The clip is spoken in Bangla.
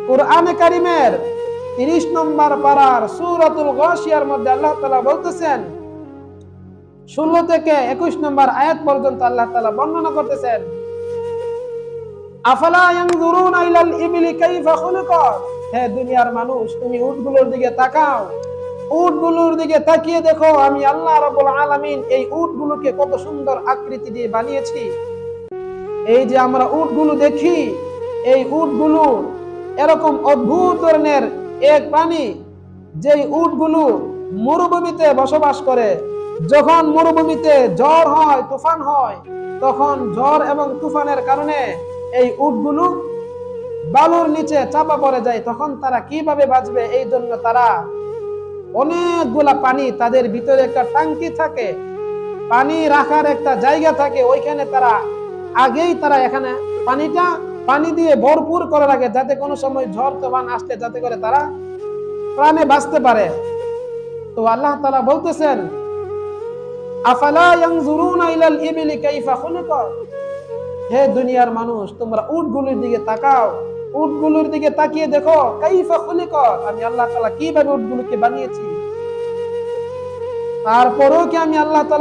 কুরআনে কারীমের 30 নম্বর পারার সূরাতুল গাশিয়ার মধ্যে আল্লাহ তাআলা বলতেছেন, 16 থেকে 21 নম্বর আয়াত পর্যন্ত আল্লাহ তাআলা বর্ণনা করতেছেন, আফালা ইয়ানজুরুনা ইলাল ইবলি কাইফা খুলিকাত। হে দুনিয়ার মানুষ, তুমি উটগুলোর দিকে তাকাও, উটগুলোর দিকে তাকিয়ে দেখো আমি আল্লাহ রাব্বুল আলামিন এই উটগুলোকে কত সুন্দর আকৃতি দিয়ে বানিয়েছি। এই যে আমরা উটগুলো দেখি, এই উটগুলো এরকম অদ্ভুত ধরনের এক প্রাণী, যেই উটগুলো মরুভূমিতে বসবাস করে। যখন মরুভূমিতে ঝড় হয়, তুফান হয়, তখন ঝড় এবং তুফানের কারণে এই উটগুলো বালুর নিচে চাপা পড়ে যায়। তখন তারা কিভাবে বাঁচবে, এই জন্য তারা অনেকগুলা পানি, তাদের ভিতরে একটা ট্যাঙ্কি থাকে, পানি রাখার একটা জায়গা থাকে, ওইখানে তারা আগেই তারা এখানে পানি দিয়ে ভরপুর করে রাখে, যাতে কোনো সময় ঝড় তুফান আসলে যাতে করে তারা প্রাণে বাঁচতে পারে। তো আল্লাহ তাআলা বলতেছেন, আফালা ইয়ানজুরুনা ইলাল ইবলি কাইফা খুলিকাত। হে দুনিয়ার মানুষ, তোমরা উটগুলোর দিকে তাকাও, উটগুলোর দিকে তাকিয়ে দেখো কাইফা খুলিকাত, আমি আল্লাহ তাআলা কিভাবে উটগুলোকে বানিয়েছি। তারপরেও কি আমি আল্লাহ তাআলা